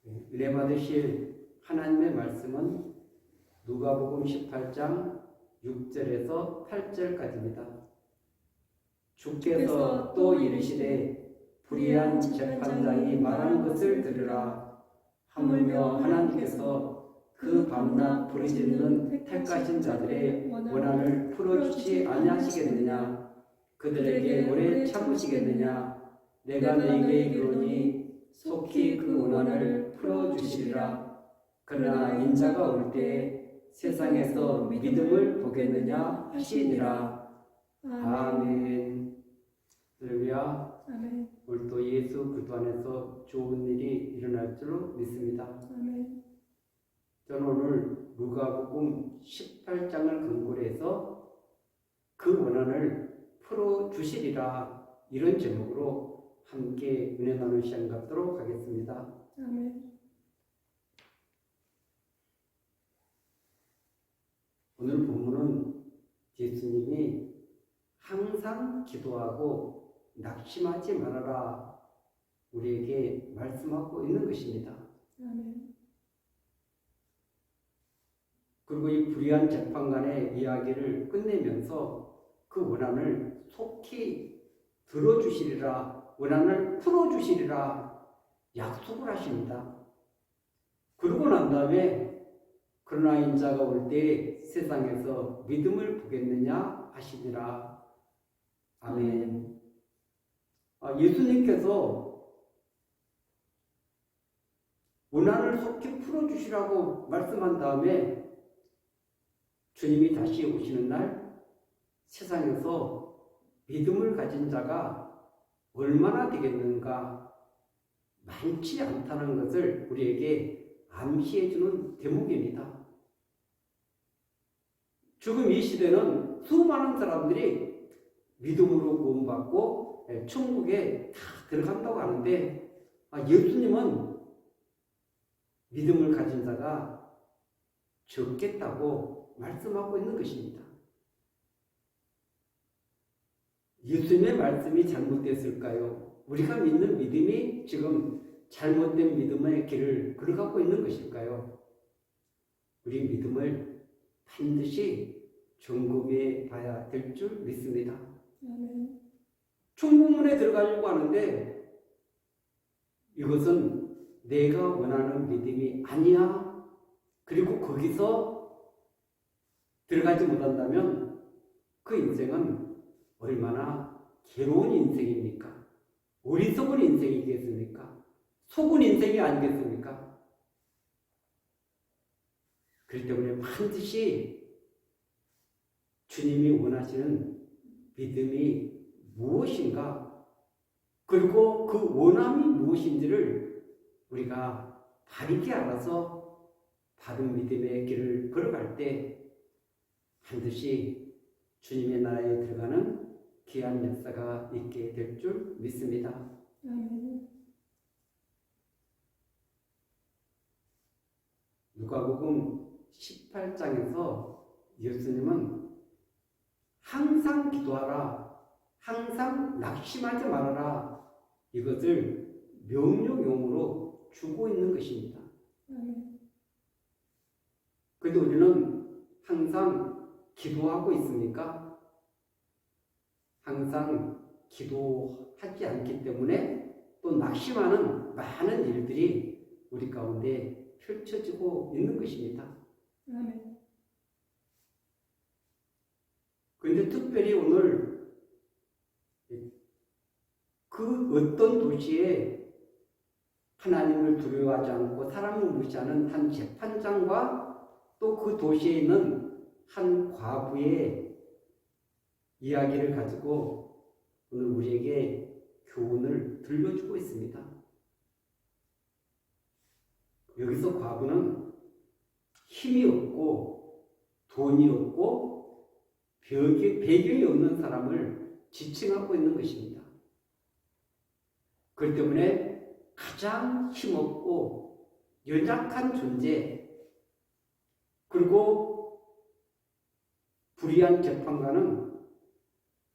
은혜 받으실 하나님의 말씀은 누가복음 18장 6절에서 8절까지입니다. 주께서 또 이르시되 불의한 재판장이 말한 것을 들으라. 하물며 하나님께서 그 밤낮 부르짖는 택하신 자들의 원한을 풀어주지 아니하시겠느냐? 그들에게 오래 참으시겠느냐? 내가 너희에게 이르노니 속히 그 원한을 풀어주시리라. 그러나 인자가 올 때에 세상에서 믿음을 보겠느냐 하시니라. 아멘. 할렐루야. 아멘. 오늘도 예수 그리스도 안에서 좋은 일이 일어날 줄로 믿습니다. 아멘. 저는 오늘 누가복음 18장을 근거로 해서 그 원한을 풀어주시리라, 이런 제목으로 함께 은혜 나누는 시간 갖도록 하겠습니다. 아멘. 오늘 본문은 예수님이 항상 기도하고 낙심하지 말아라 우리에게 말씀하고 있는 것입니다. 아멘. 그리고 이 불의한 재판관의 이야기를 끝내면서 그 원한을 속히 들어주시리라, 원한을 풀어주시리라 약속을 하십니다. 그러고 난 다음에 그러나 인자가 올 때 세상에서 믿음을 보겠느냐 하시니라. 아멘. 예수님께서 원한을 속히 풀어주시라고 말씀한 다음에 주님이 다시 오시는 날 세상에서 믿음을 가진 자가 얼마나 되겠는가, 많지 않다는 것을 우리에게 암시해주는 대목입니다. 지금 이 시대는 수많은 사람들이 믿음으로 구원받고 천국에 다 들어간다고 하는데, 예수님은 믿음을 가진 자가 적겠다고 말씀하고 있는 것입니다. 예수님의 말씀이 잘못됐을까요? 우리가 믿는 믿음이 지금 잘못된 믿음의 길을 걸어가고 있는 것일까요? 우리 믿음을 반드시 점검해 봐야 될 줄 믿습니다. 아멘. 천국문에 들어가려고 하는데 이것은 내가 원하는 믿음이 아니야. 그리고 거기서 들어가지 못한다면 그 인생은 얼마나 괴로운 인생입니까? 어리석은 인생이겠습니까? 속은 인생이 아니겠습니까? 그렇기 때문에 반드시 주님이 원하시는 믿음이 무엇인가, 그리고 그 원함이 무엇인지를 우리가 바르게 알아서 바른 믿음의 길을 걸어갈 때 반드시 주님의 나라에 들어가는 귀한 역사가 있게 될 줄 믿습니다. 아멘. 누가복음 18장에서 예수님은 항상 기도하라, 항상 낙심하지 말아라, 이것을 명령용으로 주고 있는 것입니다. 아멘. 그런데 우리는 항상 기도하고 있습니까? 항상 기도하지 않기 때문에 또 낙심하는 많은 일들이 우리 가운데 펼쳐지고 있는 것입니다. 아멘. 그런데 특별히 오늘 그 어떤 도시에 하나님을 두려워하지 않고 사람을 무시하는 한 재판장과 또 그 도시에 있는 한 과부의 이야기를 가지고 오늘 우리에게 교훈을 들려주고 있습니다. 여기서 과부는 힘이 없고 돈이 없고 배경이 없는 사람을 지칭하고 있는 것입니다. 그렇기 때문에 가장 힘없고 연약한 존재, 그리고 불의한 재판관은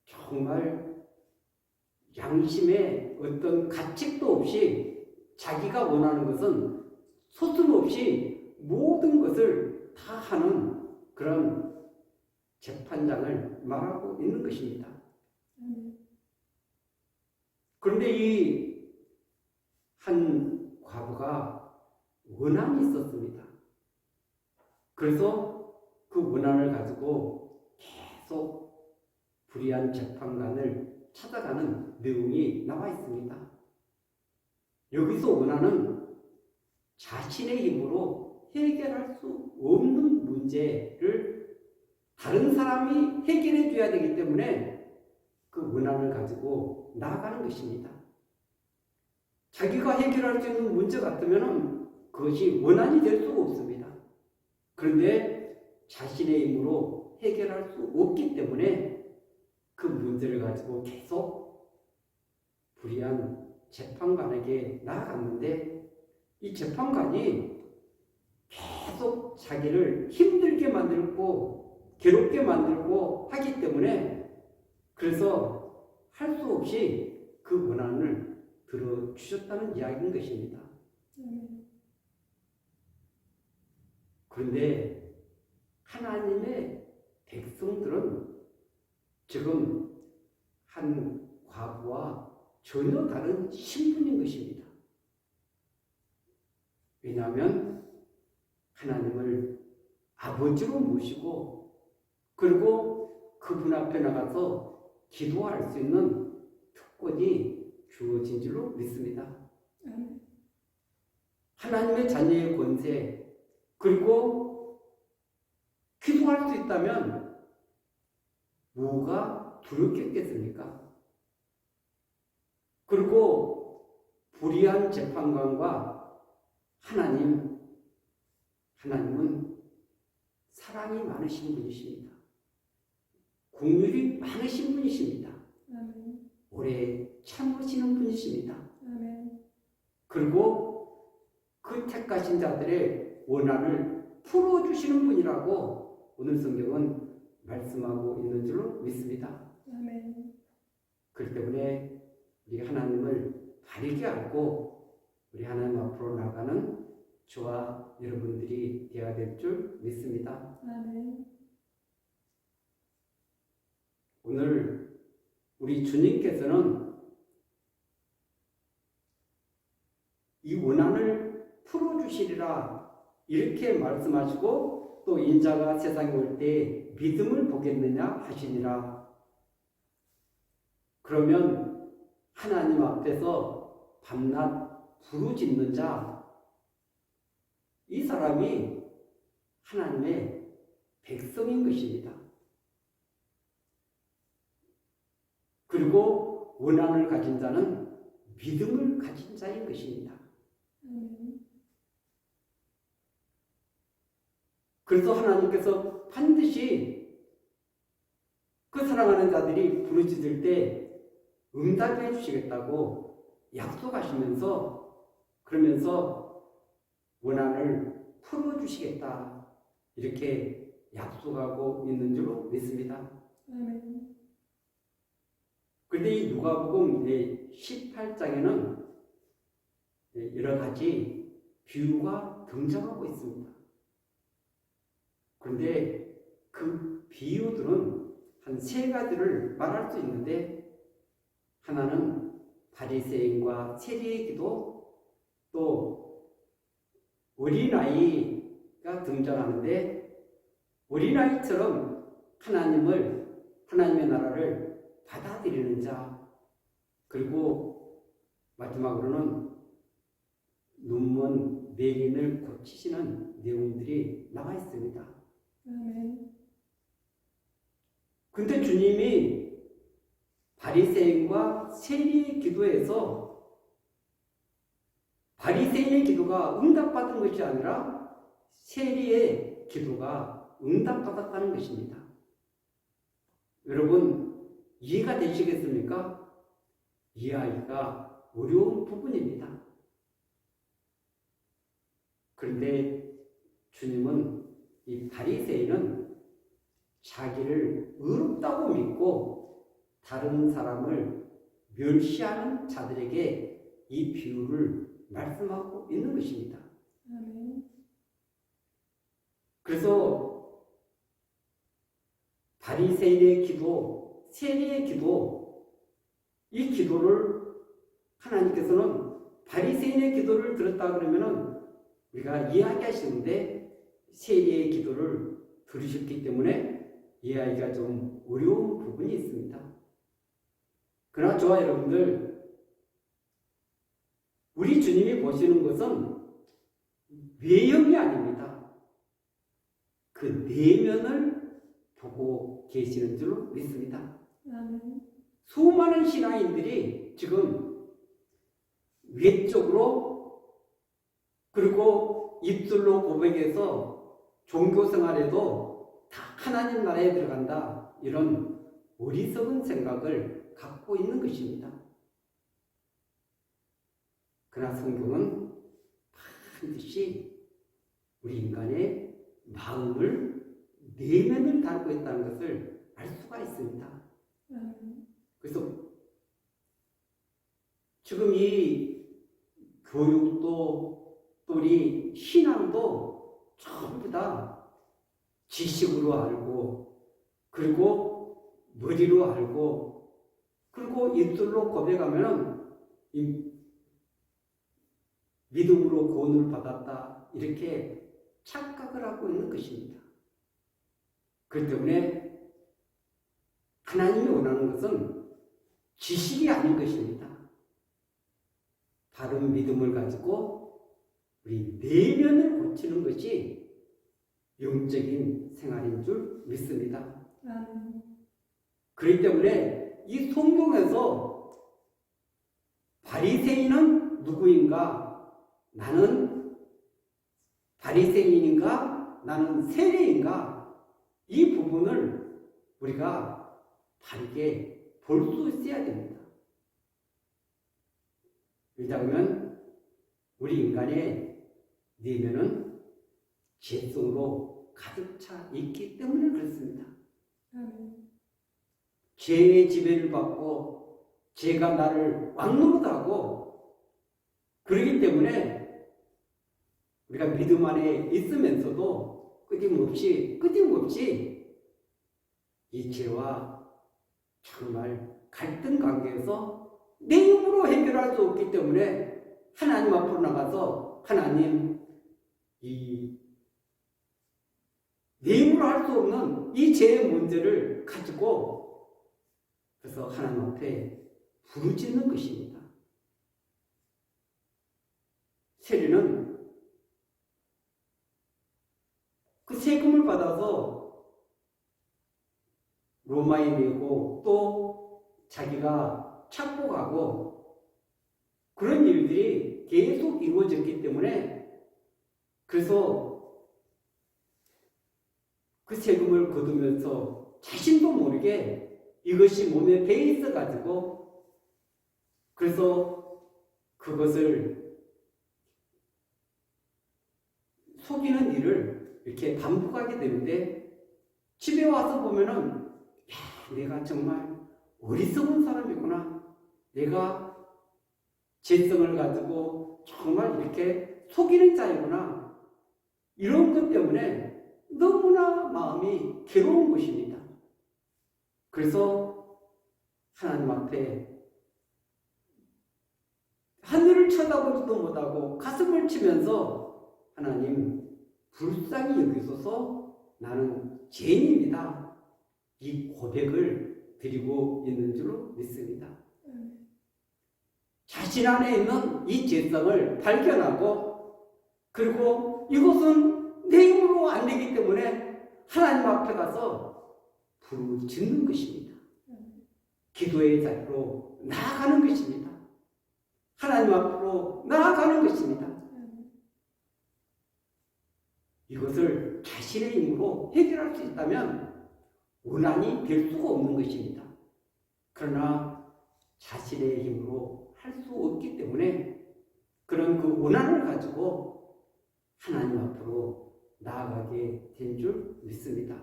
정말 양심에 어떤 가책도 없이 자기가 원하는 것은 서슴없이 모든 것을 다 하는 그런 재판장을 말하고 있는 것입니다. 아멘. 그런데 이 한 과부가 원한이 있었습니다. 그래서 그 원한을 가지고 계속 불의한 재판관을 찾아가는 내용이 나와 있습니다. 여기서 원한은 자신의 힘으로 해결할 수 없는 문제를 다른 사람이 해결해 줘야 되기 때문에 그 원한을 가지고 나아가는 것입니다. 자기가 해결할 수 있는 문제 같으면 그것이 원한이 될 수가 없습니다. 그런데 자신의 힘으로 해결할 수 없기 때문에 그 문제를 가지고 계속 불의한 재판관에게 나아갔는데 이 재판관이 계속 자기를 힘들게 만들고 괴롭게 만들고 하기 때문에 그래서 할 수 없이 그 원한을 들어주셨다는 이야기인 것입니다. 그런데 하나님의 백성들은 지금 한 과부와 전혀 다른 신분인 것입니다. 왜냐하면 하나님을 아버지로 모시고 그리고 그분 앞에 나가서 기도할 수 있는 특권이 주어진 줄로 믿습니다. 하나님의 자녀의 권세 그리고 기도할 수 있다면 뭐가 두렵겠습니까? 그리고 불의한 재판관과 하나님은 사랑이 많으신 분이십니다. 긍휼이 많으신 분이십니다. 오래 참으시는 분이십니다. 그리고 그 택하신 자들의 원한을 풀어주시는 분이라고 오늘 성경은 말씀하고 있는 줄로 믿습니다. 그렇기 때문에 우리 하나님을 바르게 알고 우리 하나님 앞으로 나가는 저와 여러분들이 되어야 될 줄 믿습니다. 오늘 우리 주님께서는 이 원한을 풀어주시리라 이렇게 말씀하시고 또 인자가 세상에 올 때 믿음을 보겠느냐 하시니라. 그러면 하나님 앞에서 밤낮 부르짖는 자, 이 사람이 하나님의 백성인 것입니다. 그리고 원한을 가진 자는 믿음을 가진 자인 것입니다. 그래서 하나님께서 반드시 그 사랑하는 자들이 부르짖을 때 응답해 주시겠다고 약속하시면서 그러면서 원한을 풀어주시겠다 이렇게 약속하고 있는 줄로 믿습니다. 그런데 이 누가복음 18장에는 여러 가지 비유가 등장하고 있습니다. 그런데 그 비유들은 한 세 가지를 말할 수 있는데 하나는 바리새인과 세리의 기도 또 어린아이가 등장하는데 어린아이처럼 하나님의 나라를 받아들이는 자 그리고 마지막으로는 눈먼 맹인을 고치시는 내용들이 나와 있습니다. 근데 주님이 바리새인과 세리의 기도에서 바리새인의 기도가 응답받은 것이 아니라 세리의 기도가 응답받았다는 것입니다. 여러분 이해가 되시겠습니까? 이해하기가 어려운 부분입니다. 그런데 주님은 이 바리새인은 자기를 의롭다고 믿고 다른 사람을 멸시하는 자들에게 이 비유를 말씀하고 있는 것입니다. 아멘. 그래서 바리새인의 기도, 세리의 기도, 이 기도를 하나님께서는 바리새인의 기도를 들었다 그러면은 우리가 이해하시는데 세리의 기도를 들으셨기 때문에 이해하기가 좀 어려운 부분이 있습니다. 그러나 저와 여러분들, 우리 주님이 보시는 것은 외형이 아닙니다. 그 내면을 보고 계시는 줄로 믿습니다. 아멘. 수많은 신앙인들이 지금 외적으로 그리고 입술로 고백해서 종교 생활에도 다 하나님 나라에 들어간다, 이런 어리석은 생각을 갖고 있는 것입니다. 그러나 성경은 반드시 우리 인간의 마음을, 내면을 다루고 있다는 것을 알 수가 있습니다. 아멘. 그래서 지금 이 교육도 또 우리 신앙도 전부 다 지식으로 알고, 그리고 머리로 알고, 그리고 입술로 고백하면 믿음으로 구원을 받았다, 이렇게 착각을 하고 있는 것입니다. 그렇기 때문에 하나님이 원하는 것은 지식이 아닌 것입니다. 바른 믿음을 가지고 우리 내면을 고치는 것이 영적인 생활인 줄 믿습니다. 아멘. 그렇기 때문에 이 성경에서 바리새인은 누구인가? 나는 바리새인인가? 나는 세례인가? 이 부분을 우리가 바르게 볼 수 있어야 됩니다. 왜냐하면 우리 인간의 내면은 죄성으로 가득 차 있기 때문에 그렇습니다. 아멘. 죄의 지배를 받고 죄가 나를 왕노릇하고, 그러기 때문에 우리가 믿음 안에 있으면서도 끊임없이 이 죄와 정말 갈등 관계에서 내 힘으로 해결할 수 없기 때문에 하나님 앞으로 나가서 하나님, 내 힘으로 할 수 없는 이 죄의 문제를 가지고 그래서 하나님 앞에 부르짖는 것입니다. 세리는 그 세금을 받아서 로마에 내고 또 자기가 착복하고 그런 일들이 계속 이루어졌기 때문에, 그래서 그 세금을 거두면서 자신도 모르게 이것이 몸에 배어 있어 가지고, 그래서 그것을 속이는 일을 이렇게 반복하게 되는데, 집에 와서 보면은 야, 내가 정말 어리석은 사람이구나, 내가 죄성을 가지고 정말 이렇게 속이는 자이구나, 이런 것 때문에 너무나 마음이 괴로운 것입니다. 그래서 하나님 앞에 하늘을 쳐다보지도 못하고 가슴을 치면서 하나님, 불쌍히 여기소서, 나는 죄인입니다, 이 고백을 드리고 있는 줄로 믿습니다. 자신 안에 있는 이 죄성을 발견하고, 그리고 이것은 내 힘으로 안 되기 때문에 하나님 앞에 가서 부르짖는 것입니다. 기도의 자리로 나아가는 것입니다. 하나님 앞으로 나아가는 것입니다. 이것을 자신의 힘으로 해결할 수 있다면 원한이 될 수가 없는 것입니다. 그러나 자신의 힘으로 할 수 없기 때문에 그런 그 원한을 가지고 하나님 앞으로 나아가게 된 줄 믿습니다.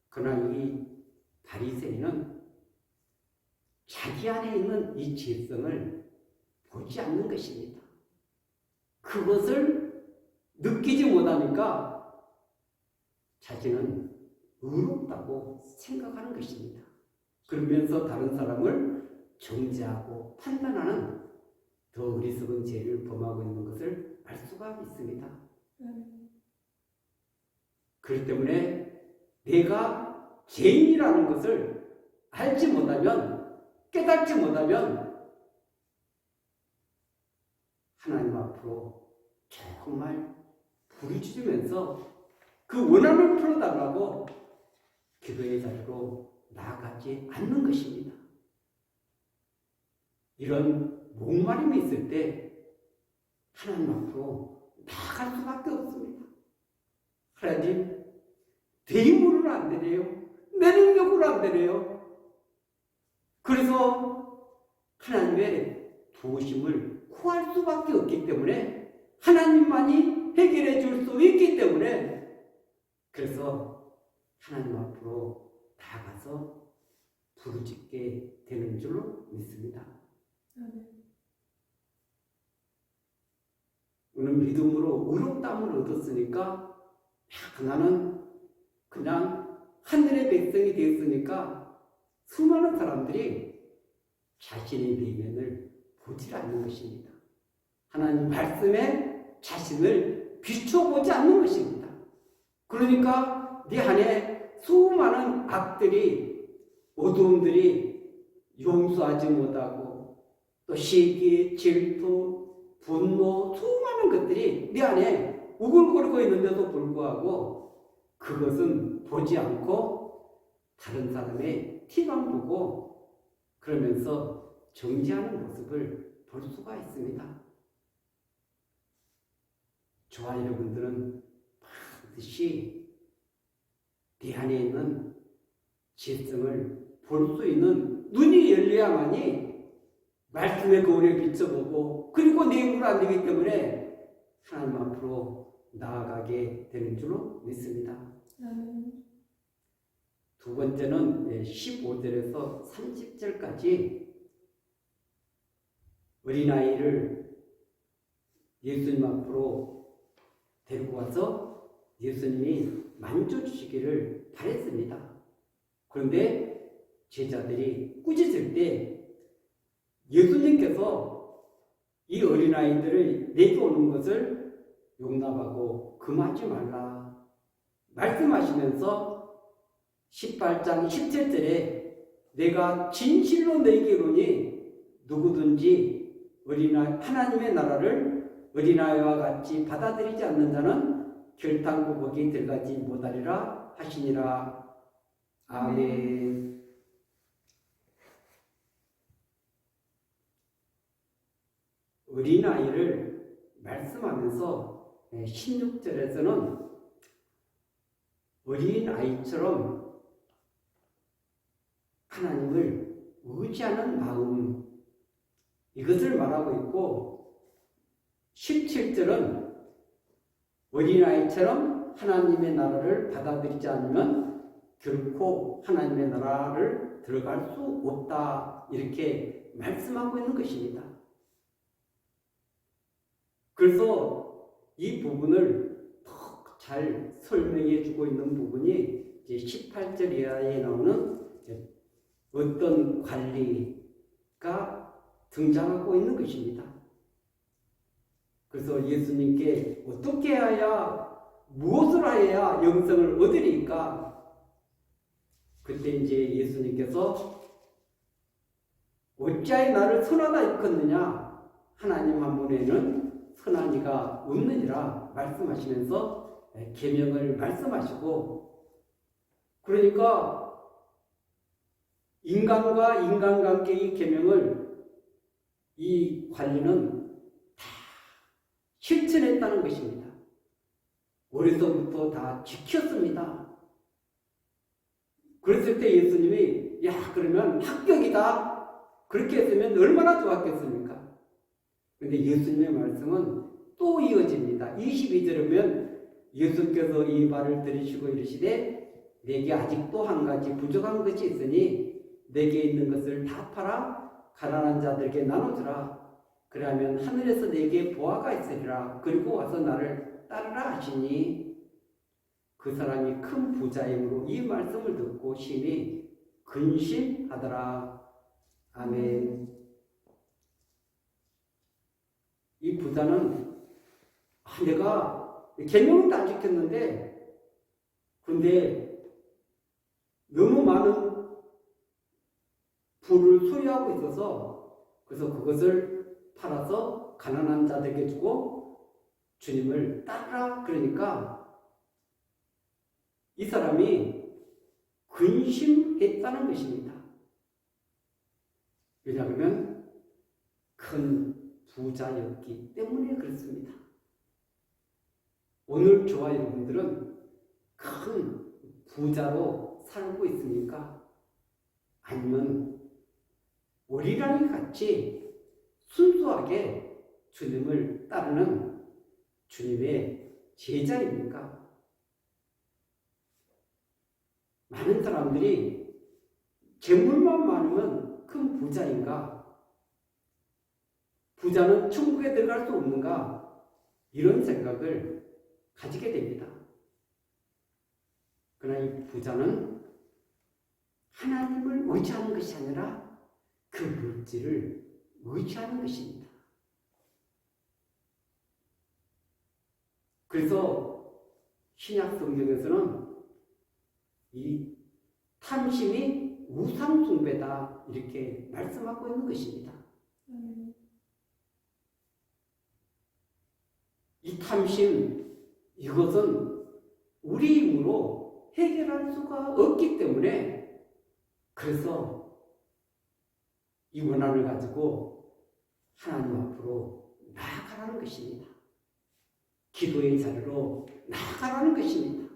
그러나 이 바리새인은 자기 안에 있는 이 죄성을 보지 않는 것입니다. 그것을 느끼지 못하니까 자신은 의롭다고 생각하는 것입니다. 그러면서 다른 사람을 정죄하고 판단하는 더 어리석은 죄를 범하고 있는 것을 알 수가 있습니다. 그렇기 때문에 내가 죄인이라는 것을 알지 못하면, 깨닫지 못하면 하나님 앞으로 정말 부르짖으면서 그 원한을 풀어달라고 기도의 자리로 나아가지 않는 것입니다. 이런 목마름이 있을 때 하나님 앞으로 나아갈 수밖에 없습니다. 하나님, 내 힘으로는 안 되네요. 내 능력으로 안 되네요. 그래서 하나님의 도우심을 구할 수밖에 없기 때문에, 하나님만이 해결해 줄 수 있기 때문에, 그래서 하나님 앞으로 나아가서 부르짖게 되는 줄로 믿습니다. 오늘 믿음으로 의롭다함을 얻었으니까, 나는 그냥 하늘의 백성이 되었으니까 수많은 사람들이 자신의 내면을 보지 않는 것입니다. 하나님 말씀에 자신을 비춰보지 않는 것입니다. 그러니까 네 안에 수많은 악들이, 어두움들이 용서하지 못하고 또 시기, 질투, 분노, 수많은 것들이 네 안에 우글거리고 있는데도 불구하고 그것은 보지 않고 다른 사람의 티만 보고 그러면서 정죄하는 모습을 볼 수가 있습니다. 저와 여러분들은 반드시 내 안에 있는 죄성을 볼 수 있는 눈이 열려야만이 말씀의 거울에 비춰보고, 그리고 내 힘으로 안 되기 때문에 하나님 앞으로 나아가게 되는 줄로 믿습니다. 두 번째는 15절에서 30절까지 어린아이를 예수님 앞으로 데리고 와서 예수님이 만져주시기를 바랬습니다. 그런데 제자들이 꾸짖을 때 예수님께서 이 어린아이들을 내게 오는 것을 용납하고 금하지 말라 말씀하시면서 18장 17절에 내가 진실로 너희에게 이르노니 누구든지 하나님의 나라를 어린아이와 같이 받아들이지 않는 자는 결탄고 거기에 들어가지 못하리라 하시니라. 아멘. 어린아이를 말씀하면서 16절에서는 어린아이처럼 하나님을 의지하는 마음, 이것을 말하고 있고, 17절은 어린아이처럼 하나님의 나라를 받아들이지 않으면 결코 하나님의 나라를 들어갈 수 없다, 이렇게 말씀하고 있는 것입니다. 그래서 이 부분을 더 잘 설명해 주고 있는 부분이 이제 18절 이하에 나오는 어떤 관리가 등장하고 있는 것입니다. 그래서 예수님께 어떻게 해야, 무엇을 해야 영생을 얻으리까? 그때 이제 예수님께서 어찌하여 나를 선하다 일컫느냐? 하나님 한 분에는 선한 이가 없느니라 말씀하시면서 계명을 말씀하시고, 그러니까 인간과 인간관계의 계명을 이 관리는 다 실천했다는 것입니다. 어려서부터 다 지켰습니다. 그랬을 때 예수님이 야, 그러면 합격이다, 그렇게 했으면 얼마나 좋았겠습니까? 그런데 예수님의 말씀은 또 이어집니다. 22절에 보면 예수께서 이 말을 들으시고 이르시되 내게 아직도 한 가지 부족한 것이 있으니 내게 있는 것을 다 팔아 가난한 자들에게 나눠주라. 그러면 하늘에서 내게 보화가 있으리라. 그리고 와서 나를 따르라 하시니 그 사람이 큰 부자이므로 이 말씀을 듣고 심히 근심하더라. 아멘. 이 부자는 내가 계명은 다 지켰는데 근데 너무 많은 부를 소유하고 있어서 그래서 그것을 팔아서 가난한 자들에게 주고 주님을 따르라 그러니까 이 사람이 근심했다는 것입니다. 왜냐하면 큰 부자였기 때문에 그렇습니다. 오늘 저와 여러분들은 큰 부자로 살고 있습니까? 아니면 어린아이 같이 순수하게 주님을 따르는 주님의 제자입니까? 많은 사람들이 재물만 많으면 큰 부자인가? 부자는 천국에 들어갈 수 없는가? 이런 생각을 가지게 됩니다. 그러나 이 부자는 하나님을 의지하는 것이 아니라 그 물질을 의지하는 것입니다. 그래서 신약 성경에서는 이 탐심이 우상 숭배다 이렇게 말씀하고 있는 것입니다. 이 탐심 이것은 우리 힘으로 해결할 수가 없기 때문에 그래서 이 원한을 가지고 하나님 앞으로 나아가라는 것입니다. 기도의 자리로 나아가라는 것입니다.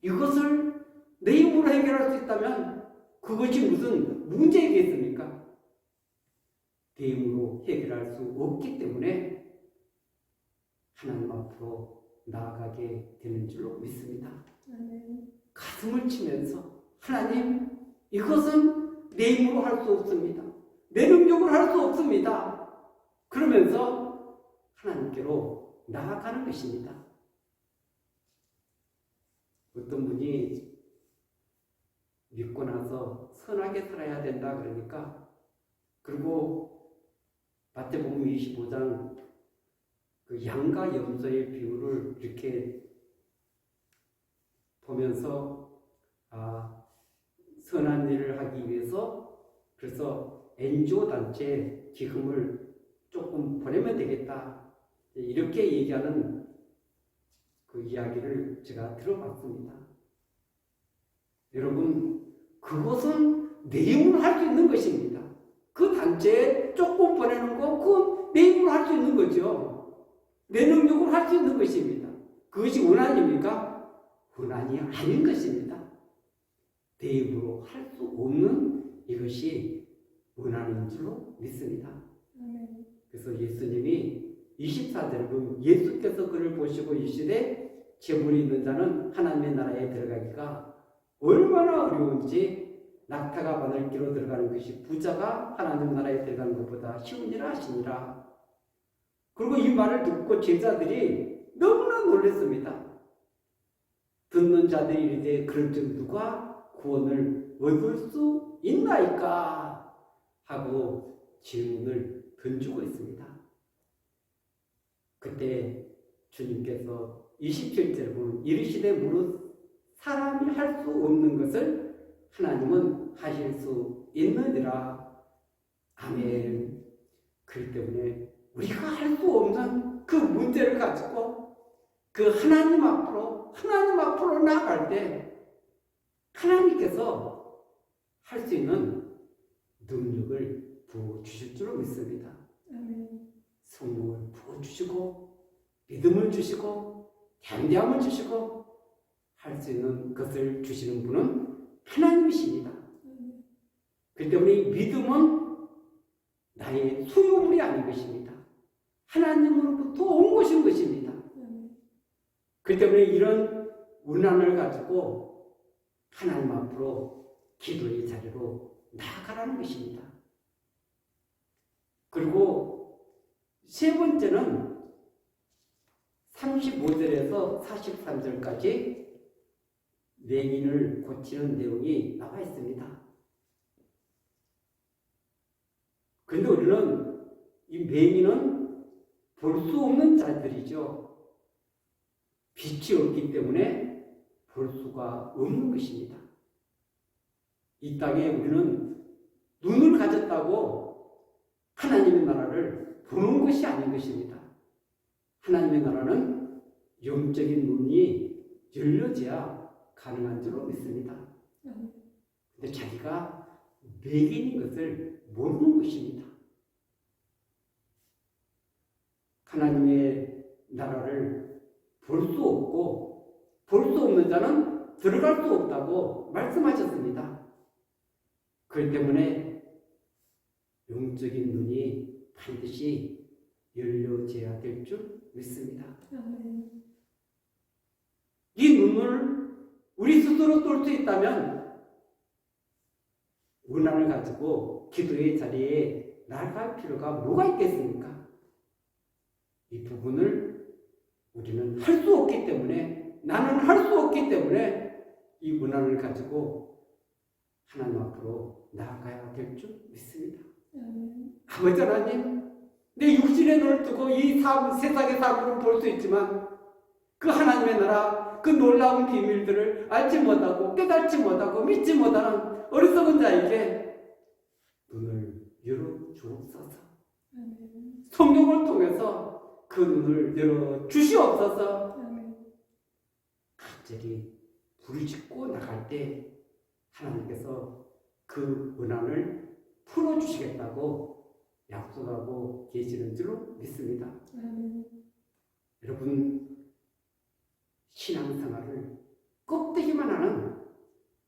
이것을 내 힘으로 해결할 수 있다면 그것이 무슨 문제이겠습니까? 내 힘으로 해결할 수 없기 때문에 하나님 앞으로 나아가게 되는 줄로 믿습니다. 가슴을 치면서 하나님 이것은 내 힘으로 할 수 없습니다. 내 능력으로 할 수 없습니다. 그러면서 하나님께로 나아가는 것입니다. 어떤 분이 믿고 나서 선하게 살아야 된다 그러니까 그리고 마태복음 25장 그 양과 염소의 비유를 이렇게 보면서 선한 일을 하기 위해서 그래서 NGO 단체에 기금을 조금 보내면 되겠다 이렇게 얘기하는 그 이야기를 제가 들어봤습니다. 여러분 그것은 내 힘으로 할 수 있는 것입니다. 그 단체에 조금 보내는 거 그건 내 힘으로 할 수 있는 거죠. 내 능력으로 할 수 있는 것입니다. 그것이 원한입니까? 원한이 아닌 것입니다. 내 힘으로 할 수 없는 이것이 원한인 줄로 믿습니다. 그래서 예수님이 24절에 보면 예수께서 그를 보시고 이르시되 재물이 있는 자는 하나님의 나라에 들어가기가 얼마나 어려운지 낙타가 바늘기로 들어가는 것이 부자가 하나님 나라에 들어가는 것보다 쉬우니라 하시니라. 그리고 이 말을 듣고 제자들이 너무나 놀랐습니다. 듣는 자들이 이르되 그런즉 누가 구원을 얻을 수 있나이까 하고 질문을 던지고 있습니다. 그때 주님께서 27절에 보면 이르시되 무릇 사람이 할 수 없는 것을 하나님은 하실 수 있느니라. 아멘. 그렇기 때문에 우리가 할 수 없는 그 문제를 가지고 그 하나님 앞으로 나아갈 때 하나님께서 할 수 있는 능력을 부어주실 줄로 믿습니다. 성령을 부어주시고 믿음을 주시고 담대함을 주시고 할 수 있는 것을 주시는 분은 하나님이십니다. 그렇기 때문에 이 믿음은 나의 소유물이 아닌 것입니다. 하나님으로부터 온 것인 것입니다. 그렇기 때문에 이런 원한을 가지고 하나님 앞으로 기도의 자리로 나아가라는 것입니다. 그리고 세 번째는 35절에서 43절까지 맹인을 고치는 내용이 나와 있습니다. 그런데 우리는 이 맹인은 볼 수 없는 자들이죠. 빛이 없기 때문에 볼 수가 없는 것입니다. 이 땅에 우리는 눈을 가졌다고 하나님의 나라를 보는 것이 아닌 것입니다. 하나님의 나라는 영적인 눈이 열려져야 가능한 줄로 믿습니다. 근데 자기가 맹인인 것을 모르는 것입니다. 하나님의 나라를 볼 수 없고 볼 수 없는 자는 들어갈 수 없다고 말씀하셨습니다. 그렇기 때문에 영적인 눈이 반드시 열려져야 될 줄 믿습니다. 이 눈을 우리 스스로 뜰 수 있다면 은혜를 가지고 기도의 자리에 나아갈 필요가 뭐가 있겠습니까? 이 부분을 우리는 할 수 없기 때문에, 나는 할 수 없기 때문에 이 은혜를 가지고 하나님 앞으로 나아가야 될 줄 믿습니다. 아버지 하나님, 내 육신의 눈을 뜨고 이 세상의 삶을 볼 수 있지만 그 하나님의 나라, 그 놀라운 비밀들을 알지 못하고 깨닫지 못하고 믿지 못하는 어리석은 자에게 눈을 열어 주옵소서. 성경을 통해서 그 눈을 열어 주시옵소서. 갑자기 부르짖고 나갈 때 하나님께서 그 은환을 풀어주시겠다고 약속하고 계시는 줄로 믿습니다. 여러분, 신앙생활을 껍데기만 하는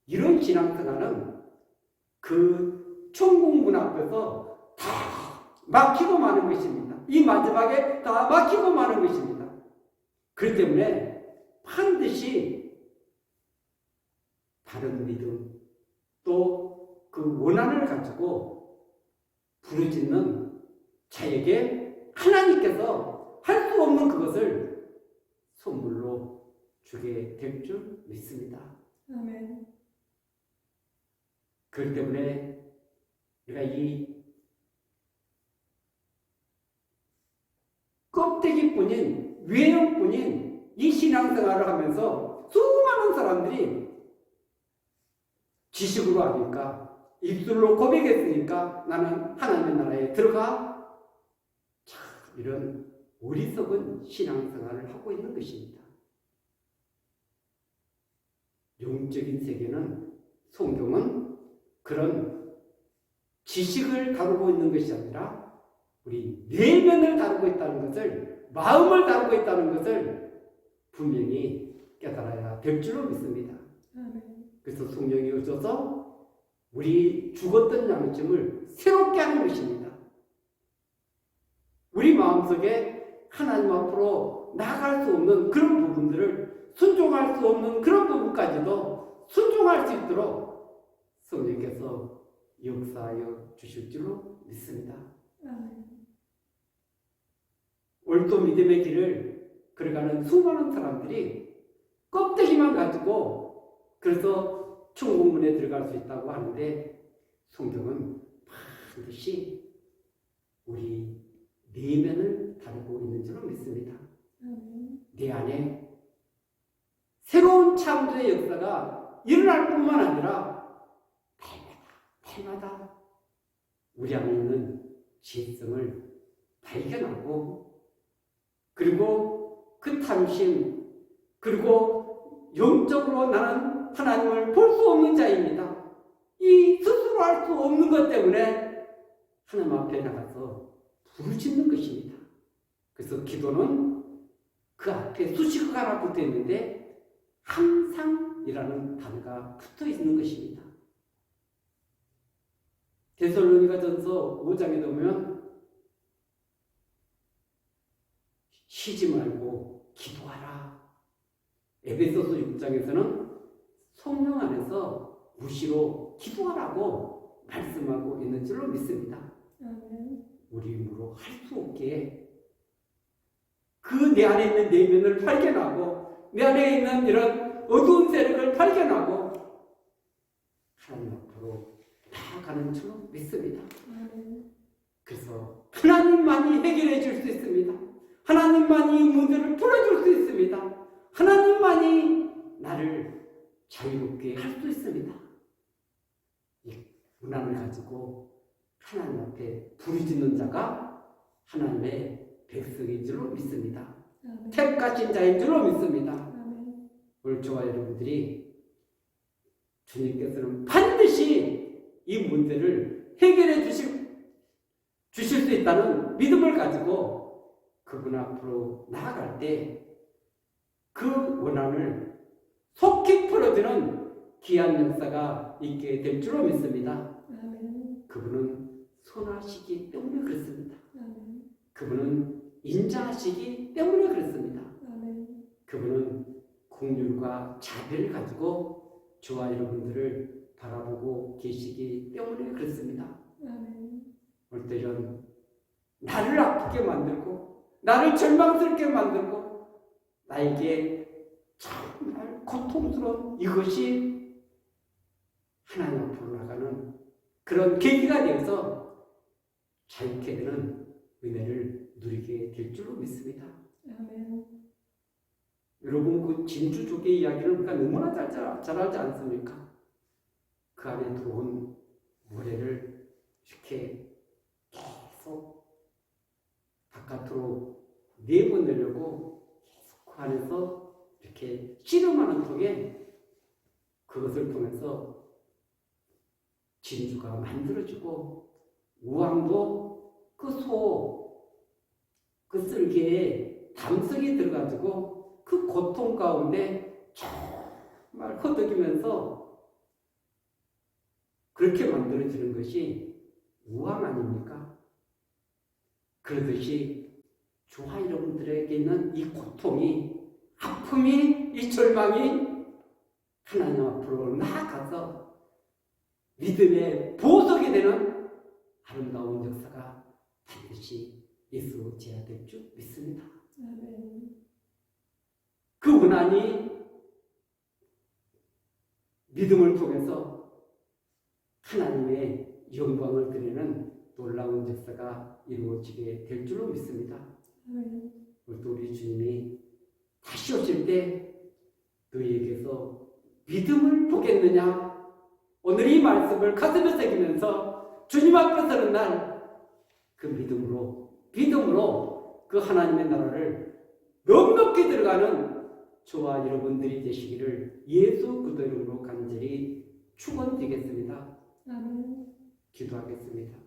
이런 신앙생활은 그 천국문 앞에서 다 막히고 마는 것입니다. 이 마지막에 다 막히고 마는 것입니다. 그렇기 때문에 반드시 바른 믿음, 또 그 원한을 가지고 부르짖는 자에게 하나님께서 할 수 없는 그것을 선물로 주게 될 줄 믿습니다. 아멘. 그렇기 때문에 우리가 이 껍데기뿐인, 외형뿐인 이 신앙생활을 하면서 수많은 사람들이 지식으로 하니까, 입술로 고백했으니까 나는 하나님의 나라에 들어가, 참 이런 어리석은 신앙생활을 하고 있는 것입니다. 영적인 세계는, 성경은 그런 지식을 다루고 있는 것이 아니라 우리 내면을 다루고 있다는 것을, 마음을 다루고 있다는 것을 분명히 깨달아야 될 줄로 믿습니다. 그래서 성령이 오셔서 우리 죽었던 양심을 새롭게 하는 것입니다. 우리 마음속에 하나님 앞으로 나아갈 수 없는 그런 부분들을, 순종할 수 없는 그런 부분까지도 순종할 수 있도록 성령께서 역사하여 주실 줄로 믿습니다. 올도 믿음의 길을 걸어가는 수많은 사람들이 껍데기만 가지고 그래서 천국문에 들어갈 수 있다고 하는데, 성경은 반드시 우리 내면을 다루고 있는 줄로 믿습니다. 내 안에 새로운 창조의 역사가 일어날 뿐만 아니라 날마다 우리 안에 있는 지혜성을 발견하고, 그리고 그 탐심, 그리고 영적으로 나는 하나님을 볼 수 없는 자입니다. 이 스스로 할 수 없는 것 때문에 하나님 앞에 나가서 부르짖는 것입니다. 그래서 기도는 그 앞에 수식어가 하나 붙어 있는데 항상이라는 단어가 붙어 있는 것입니다. 데살로니가전서 5장에 보면 쉬지 말고 기도하라. 에베소서 6장에서는 성령 안에서 무시로 기도하라고 말씀하고 있는 줄로 믿습니다. 우리 힘으로 할 수 없게 그 내 안에 있는 내면을 발견하고 내 안에 있는 이런 어두운 세력을 발견하고 하나님 앞으로 나아가는 줄 믿습니다. 아멘. 그래서 하나님만이 해결해 줄 수 있습니다. 하나님만이 문제를 풀어줄 수 있습니다. 하나님만이 나를 자유롭게 할 수 있습니다. 이 고난을 가지고 하나님 앞에 부르짖는 자가 하나님의 백성인 줄로 믿습니다. 아멘. 택하신 자인 줄로 믿습니다. 아멘. 오늘 저와 여러분들이 주님께서는 반드시 이 문제를 해결해 주실 수 있다는 믿음을 가지고 그분 앞으로 나아갈 때 그 원한을 속히 풀어주는 귀한 역사가 있게 될 줄로 믿습니다. 아멘. 그분은 선하시기 때문에 그렇습니다. 아멘. 그분은 인자하시기 때문에 그렇습니다. 아멘. 그분은 긍휼과 자비를 가지고 저와 여러분들을 바라보고 계시기 때문에 그렇습니다. 아멘. 올 때는 나를 아프게 만들고 나를 절망스럽게 만들고 나에게 정말 고통스러운 이것이 하나님 앞으로 나가는 그런 계기가 되어서 자유케 되는 은혜를 누리게 될 줄로 믿습니다. 아멘. 여러분 그 진주족의 이야기를 우리가 너무나 잘 알지 않습니까? 그 안에 들어온 모래를 이렇게 계속 바깥으로 내보내려고 계속 그 안에서 이렇게 씨름하는 통에 그것을 통해서 진주가 만들어지고 우왕도 그 쓸개에 담석이 들어가지고 그 고통 가운데 정말 허덕이면서 그렇게 만들어지는 것이 우왕 아닙니까? 그러듯이 저와 여러분들에게 있는 이 고통이 아픔이 이 절망이 하나님 앞으로 나아가서 믿음의 보석이 되는 아름다운 역사가 반드시 예수제야 될 줄 믿습니다. 아멘. 그 원한이 믿음을 통해서 하나님의 영광을 드리는 놀라운 역사가 이루어지게 될 줄로 믿습니다. 아멘. 또 우리 주님이 다시 오실 때 너희에게서 믿음을 보겠느냐? 오늘 이 말씀을 가슴에 새기면서 주님 앞에 서는 날 그 믿음으로 그 하나님의 나라를 넉넉히 들어가는 저와 여러분들이 되시기를 예수 그리스도 이름으로 간절히 축원드리겠습니다. 아멘. 기도하겠습니다.